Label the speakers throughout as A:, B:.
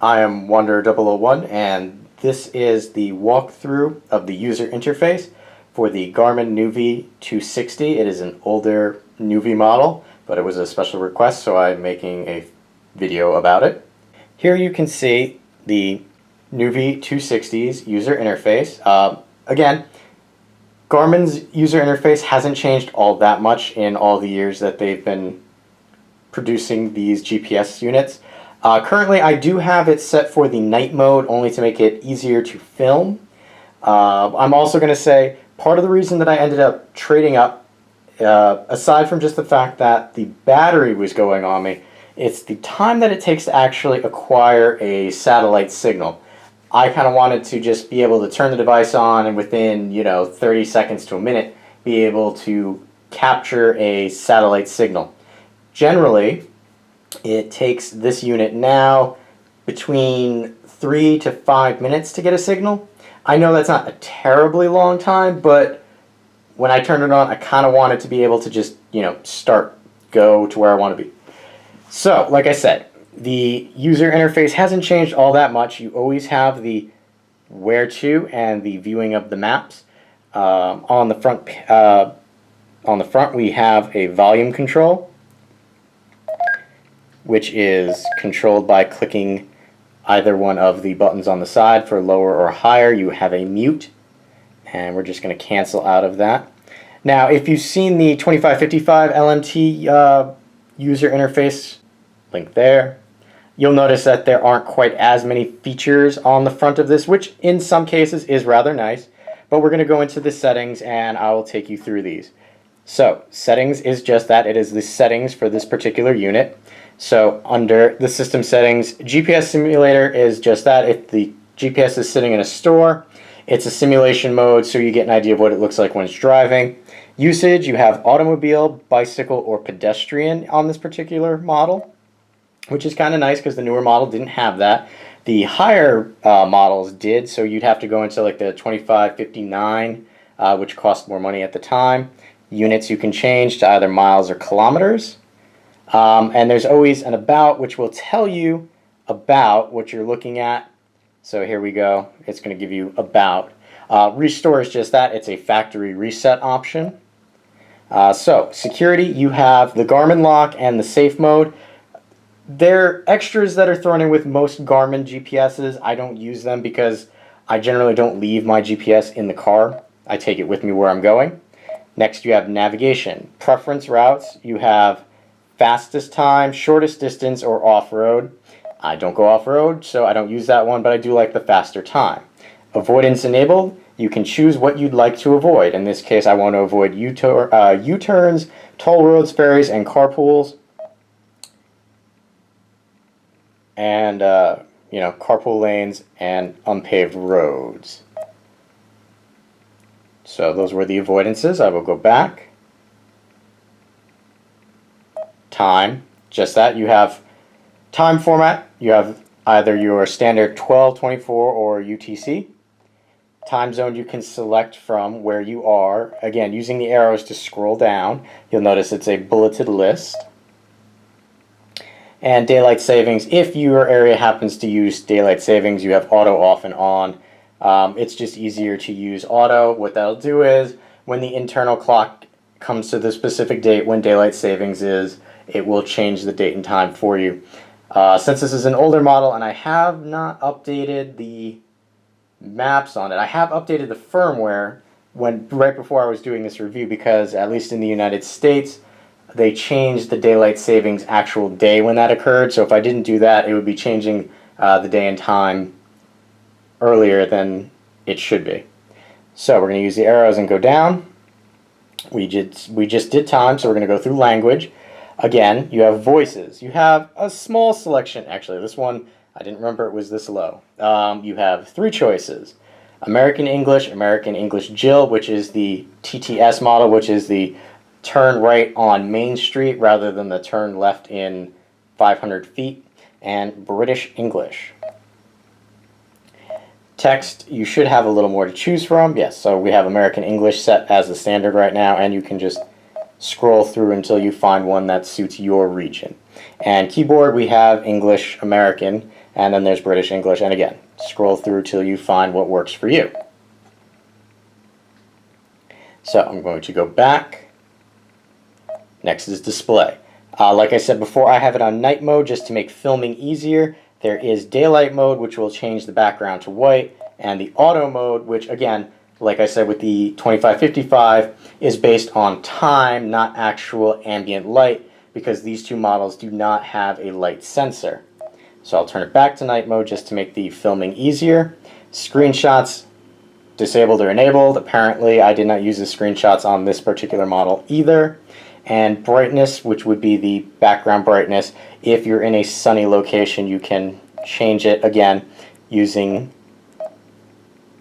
A: I am Wonder001 and this is the walkthrough of the user interface for the Garmin Nuvi 260. It is an older Nuvi model, but it was a special request, so I'm making a video about it. Here you can see the Nuvi 260's user interface. Again, Garmin's user interface hasn't changed all that much in all the years that they've been producing these GPS units. Currently, I do have it set for the night mode only to make it easier to film. I'm also going to say part of the reason that I ended up trading up, aside from just the fact that the battery was going on me, it's the time that it takes to actually acquire a satellite signal. I kind of wanted to just be able to turn the device on and within, 30 seconds to a minute, be able to capture a satellite signal. Generally, it takes this unit now between 3 to 5 minutes to get a signal. I know that's not a terribly long time, but when I turned it on, I kind of wanted to be able to just, go to where I want to be. So, like I said, the user interface hasn't changed all that much. You always have the where to and the viewing of the maps. On the front, we have a volume control, which is controlled by clicking either one of the buttons on the side. For lower or higher, you have a mute, and we're just going to cancel out of that. Now, if you've seen the 2555 LMT user interface, link there, you'll notice that there aren't quite as many features on the front of this, which in some cases is rather nice, but we're going to go into the settings and I will take you through these. So, settings is just that. It is the settings for this particular unit. So under the system settings, GPS simulator is just that. If the GPS is sitting in a store, it's a simulation mode, so you get an idea of what it looks like when it's driving. Usage, you have automobile, bicycle, or pedestrian on this particular model, which is kind of nice because the newer model didn't have that. The higher models did, so you'd have to go into like the 2559, which cost more money at the time. Units you can change to either miles or kilometers. And there's always an about, which will tell you about what you're looking at. So here we go. It's going to give you about. Restore is just that. It's a factory reset option. So security, you have the Garmin lock and the safe mode. They're extras that are thrown in with most Garmin GPSs. I don't use them because I generally don't leave my GPS in the car. I take it with me where I'm going. Next, you have navigation. Preference routes, you have fastest time, shortest distance, or off-road. I don't go off-road, so I don't use that one, but I do like the faster time. Avoidance enabled, you can choose what you'd like to avoid. In this case, I want to avoid U-turns, toll roads, ferries, and carpools. And, carpool lanes and unpaved roads. So those were the avoidances. I will go back. Time, just that. You have time format. You have either your standard 12, 24, or UTC. Time zone you can select from where you are. Again, using the arrows to scroll down, you'll notice it's a bulleted list. And daylight savings, if your area happens to use daylight savings, you have auto off and on. It's just easier to use auto. What that'll do is when the internal clock comes to the specific date when daylight savings is, it will change the date and time for you. Since this is an older model and I have not updated the maps on it, I have updated the firmware right before I was doing this review because at least in the United States they changed the daylight savings actual day when that occurred. So if I didn't do that, it would be changing the day and time earlier than it should be. So we're going to use the arrows and go down. We just did time, so we're going to go through language. Again, you have voices. You have a small selection. Actually, this one, I didn't remember it was this low. You have 3 choices. American English Jill, which is the TTS model, which is the turn right on Main Street rather than the turn left in 500 feet. And British English. Text, you should have a little more to choose from. Yes, so we have American English set as the standard right now, and you can just scroll through until you find one that suits your region. And keyboard, we have English American, and then there's British English, and again, scroll through till you find what works for you. So I'm going to go back. Next is display. Like I said before, I have it on night mode just to make filming easier. There is daylight mode, which will change the background to white, and the auto mode, which again, like I said with the 2555, is based on time, not actual ambient light, because these two models do not have a light sensor. So I'll turn it back to night mode just to make the filming easier. Screenshots, disabled or enabled. Apparently I did not use the screenshots on this particular model either. And brightness, which would be the background brightness. If you're in a sunny location, you can change it again using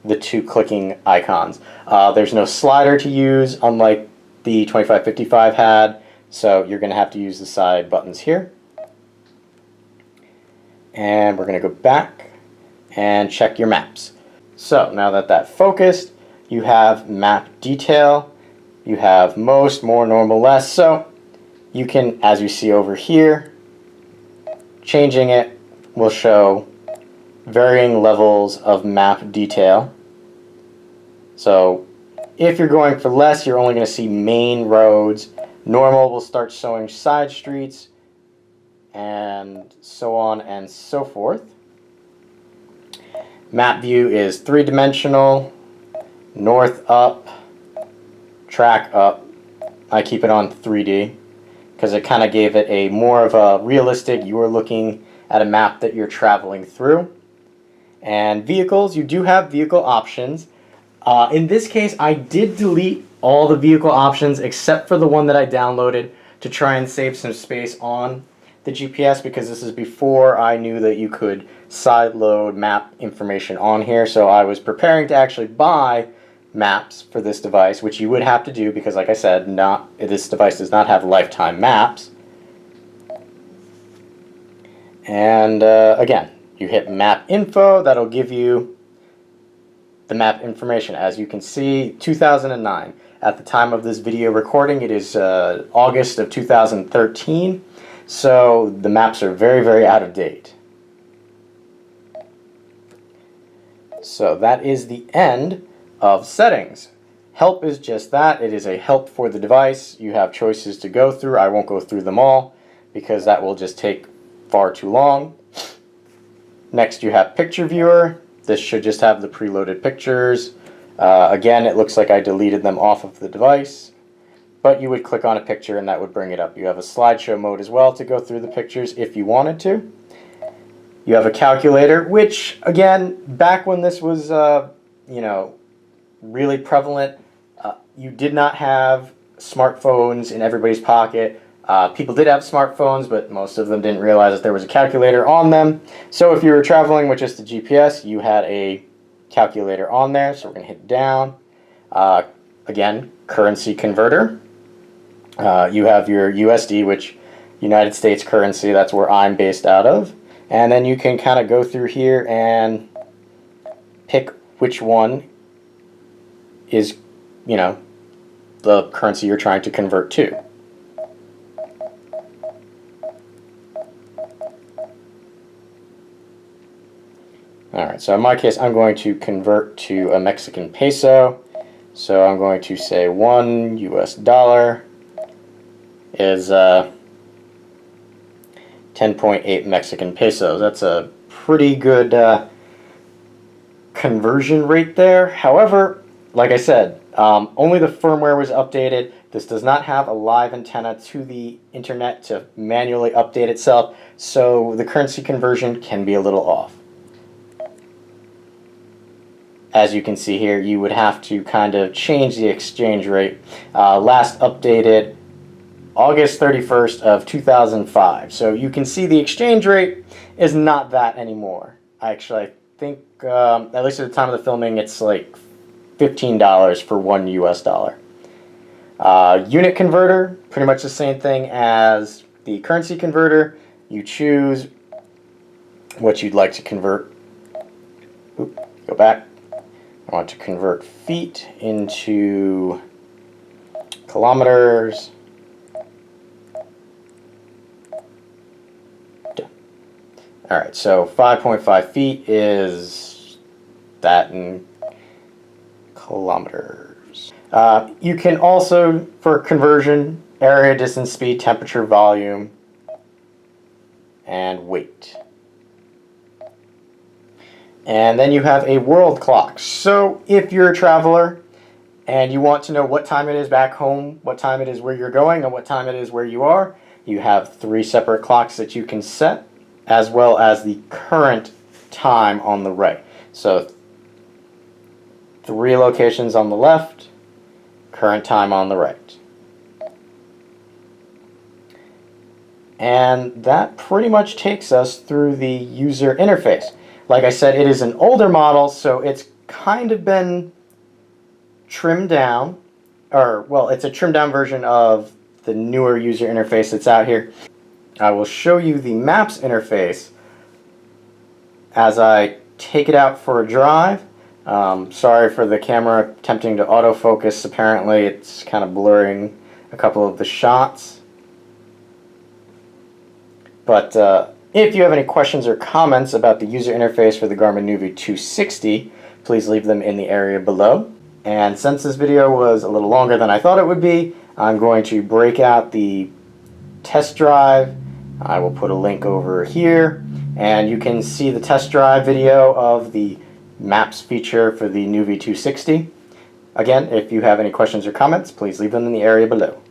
A: the two clicking icons. There's no slider to use, unlike the 2555 had, so you're going to have to use the side buttons here. And we're going to go back and check your maps. So now that that's focused, you have map detail, you have most, more, normal, less. So you can, as you see over here, changing it will show varying levels of map detail. So if you're going for less, you're only going to see main roads. Normal will start showing side streets, and so on and so forth. Map view is three-dimensional, north up, track up. I keep it on 3D because it kind of gave it a more of a realistic, you are looking at a map that you're traveling through. And vehicles, you do have vehicle options. In this case, I did delete all the vehicle options except for the one that I downloaded to try and save some space on the GPS, because this is before I knew that you could sideload map information on here. So I was preparing to actually buy maps for this device, which you would have to do because, like I said, this device does not have lifetime maps. And again, you hit map info, that'll give you the map information. As you can see, 2009. At the time of this video recording, it is August of 2013. So the maps are very, very out of date. So that is the end of settings. Help is just that. It is a help for the device. You have choices to go through. I won't go through them all because that will just take far too long. Next you have picture viewer. This should just have the preloaded pictures. Again, it looks like I deleted them off of the device. But you would click on a picture and that would bring it up. You have a slideshow mode as well to go through the pictures if you wanted to. You have a calculator, which again, back when this was really prevalent, you did not have smartphones in everybody's pocket. People did have smartphones, but most of them didn't realize that there was a calculator on them. So if you were traveling with just the GPS, you had a calculator on there. So we're going to hit down. Again, currency converter. You have your USD, which United States currency, that's where I'm based out of. And then you can kind of go through here and pick which one is, the currency you're trying to convert to. Alright, so in my case, I'm going to convert to a Mexican peso. So I'm going to say $1 US is 10.8 Mexican pesos. That's a pretty good conversion rate there. However, like I said, only the firmware was updated. This does not have a live antenna to the internet to manually update itself, so the currency conversion can be a little off. As you can see here, you would have to kind of change the exchange rate. Last updated August 31st of 2005. So you can see the exchange rate is not that anymore. Actually, I think, at least at the time of the filming, it's like $15 for $1 US. Unit converter, pretty much the same thing as the currency converter. You choose what you'd like to convert. Oop, go back. I want to convert feet into kilometers. Done. Alright, so 5.5 feet is that in kilometers. You can also, for conversion, area, distance, speed, temperature, volume, and weight. And then you have a world clock. So if you're a traveler and you want to know what time it is back home, what time it is where you're going, and what time it is where you are, you have 3 separate clocks that you can set, as well as the current time on the right. So 3 locations on the left, current time on the right. And that pretty much takes us through the user interface. Like I said, it is an older model, so it's kind of been trimmed down, or well, it's a trimmed down version of the newer user interface that's out here. I will show you the maps interface as I take it out for a drive. Sorry for the camera attempting to autofocus. Apparently it's kind of blurring a couple of the shots. But if you have any questions or comments about the user interface for the Garmin Nuvi 260, please leave them in the area below. And since this video was a little longer than I thought it would be, I'm going to break out the test drive. I will put a link over here, and you can see the test drive video of the maps feature for the Nuvi 260. Again, if you have any questions or comments, please leave them in the area below.